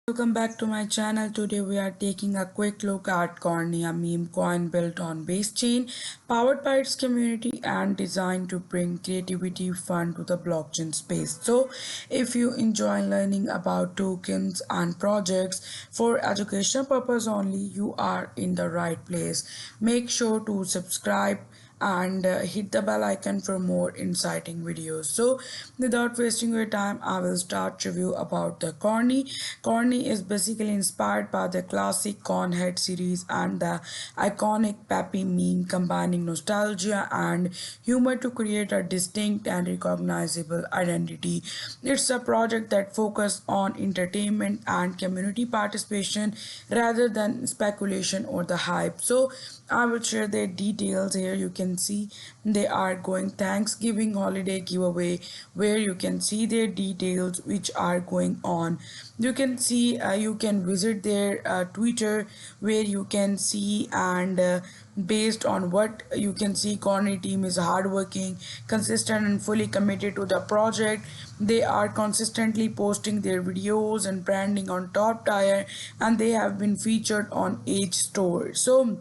Welcome back to my channel. Today we are taking a quick look at Corny, a meme coin built on base chain, powered by its community and designed to bring creativity fun to the blockchain space. So if you enjoy learning about tokens and projects for educational purpose only, you are in the right place. Make sure to subscribe and hit the bell icon for more exciting videos. So without wasting your time, I will start review about the Corny. Corny is basically inspired by the classic Cornhead series and the iconic Pappy meme, combining nostalgia and humor to create a distinct and recognizable identity. It's a project that focuses on entertainment and community participation rather than speculation or the hype. So I will share their details here. You can see they are going Thanksgiving holiday giveaway where you can see their details which are going on. You can see you can visit their Twitter where you can see and based on what you can see, Corny team is hardworking, consistent and fully committed to the project. They are consistently posting their videos and branding on top tier, and they have been featured on Edge Store. So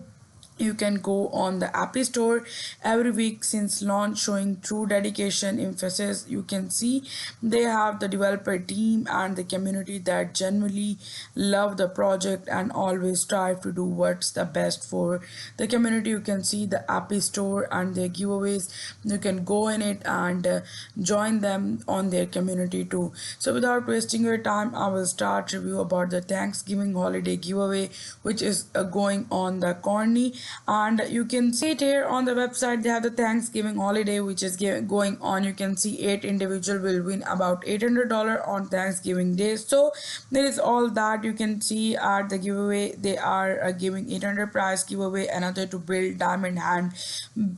you can go on the App Store every week since launch, showing true dedication emphasis. You can see they have the developer team and the community that genuinely love the project and always strive to do what's the best for the community. You can see the App Store and their giveaways. You can go in it and join them on their community too. So without wasting your time, I will start review about the Thanksgiving holiday giveaway which is going on the Corny. And you can see it here on the website. They have the Thanksgiving holiday which is going on. You can see 8 individual will win about $800 on Thanksgiving day. So there is all that you can see at the giveaway. They are giving 800 prize giveaway, another to build diamond hand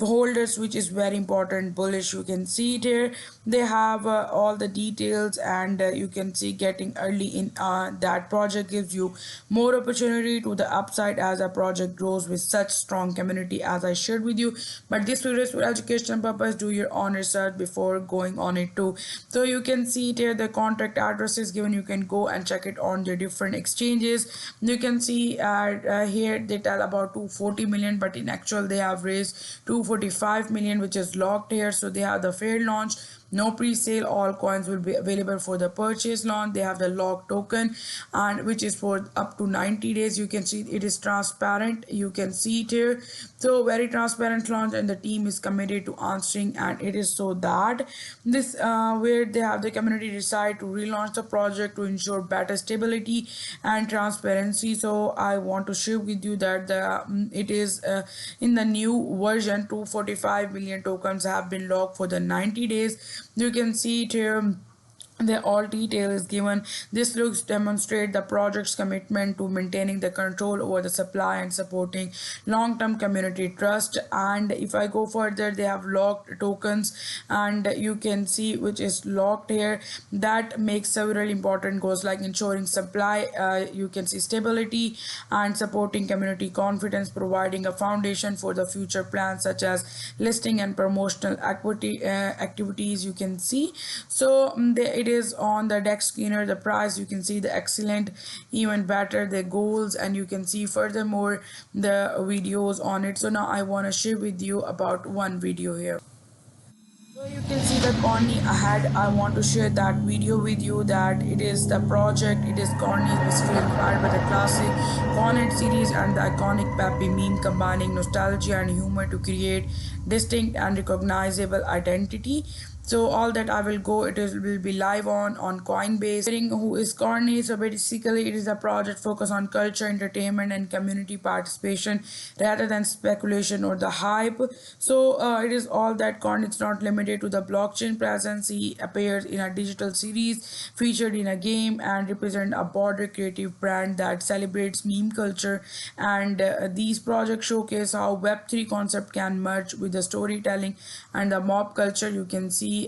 holders, which is very important, bullish. You can see it here. They have all the details, and you can see getting early in that project gives you more opportunity to the upside as a project grows with such strong community as I shared with you. But this video is for education purpose. Do your own research before going on it too. So you can see it here. The contact address is given. You can go and check it on the different exchanges. You can see here they tell about 240 million, but in actual they have raised 245 million, which is locked here. So they have the fair launch, no pre-sale, all coins will be available for the purchase launch. They have the lock token, and which is for up to 90 days. You can see it is transparent. You can see it here. So very transparent launch, and the team is committed to answering, and it is so that this where they have the community decide to relaunch the project to ensure better stability and transparency. So I want to share with you that it is in the new version 245 million tokens have been locked for the 90 days. You can see it here. The all detail is given. This looks demonstrate the project's commitment to maintaining the control over the supply and supporting long-term community trust. And if I go further, they have locked tokens, and you can see which is locked here. That makes several important goals like ensuring supply. You can see stability and supporting community confidence, providing a foundation for the future plans such as listing and promotional equity activities. You can see. So it is on the deck screener. The price, you can see the excellent, even better, the goals, and you can see furthermore the videos on it. So now I want to share with you about one video here. So you can see the Corny ahead. I want to share that video with you. That it is the project. It is Corny, basically inspired by the classic Cornet series and the iconic Pappy meme, combining nostalgia and humor to create distinct and recognizable identity. So all that I will go, it is will be live on Coinbase. Who is Corny? So basically, it is a project focused on culture, entertainment, and community participation rather than speculation or the hype. So it is all that Corny. It's not limited to the blockchain presence. He appears in a digital series, featured in a game, and represent a broader creative brand that celebrates meme culture. And these projects showcase how Web3 concept can merge with the storytelling and the mob culture. You can see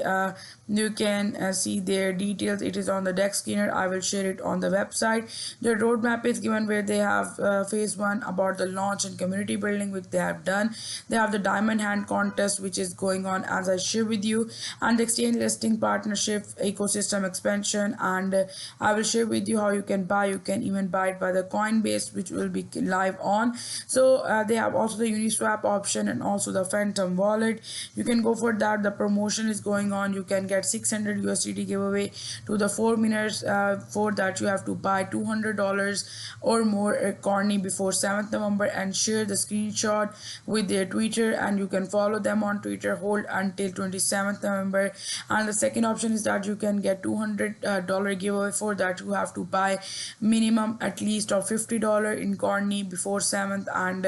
see their details. It is on the deck screener. I will share it on the website. The roadmap is given where they have phase one about the launch and community building, which they have done. They have the diamond hand contest, which is going on as I share with you, and the exchange listing partnership ecosystem expansion. And I will share with you how you can buy. You can even buy it by the Coinbase, which will be live on. So they have also the Uniswap option and also the Phantom wallet. You can go for that. The promotion is going on. You can get 600 USDT giveaway to the 4 winners. For that you have to buy $200 or more Corny before 7th November and share the screenshot with their Twitter, and you can follow them on Twitter. Hold until 27th November. And the second option is that you can get $200 giveaway. For that you have to buy minimum at least of $50 in Corny before 7th, and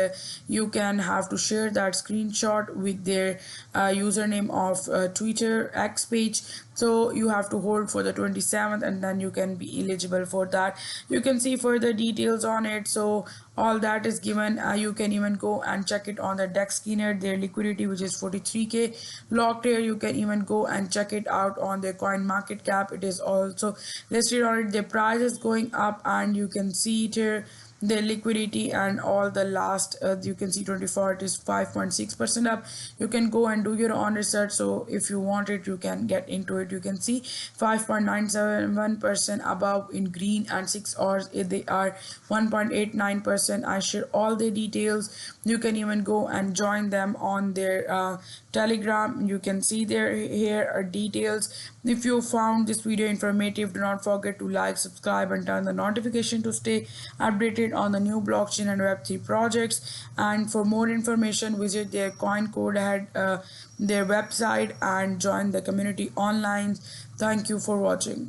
you can have to share that screenshot with their username of Twitter X page. So you have to hold for the 27th, and then you can be eligible for that. You can see further details on it. So all that is given. You can even go and check it on the dex skinner, their liquidity, which is 43k locked here. You can even go and check it out on their coin market cap. It is also listed on it. The price is going up, and you can see it here, the liquidity and all the last you can see 24, it is 5.6% up. You can go and do your own research. So if you want it, you can get into it. You can see 5.971% above in green, and 6 hours they are 1.89%. I share all the details. You can even go and join them on their Telegram. You can see there here are details. If you found this video informative, do not forget to like, subscribe, and turn the notification to stay updated on the new blockchain and Web3 projects. And for more information, visit their coin code ahead, their website, and join the community online. Thank you for watching.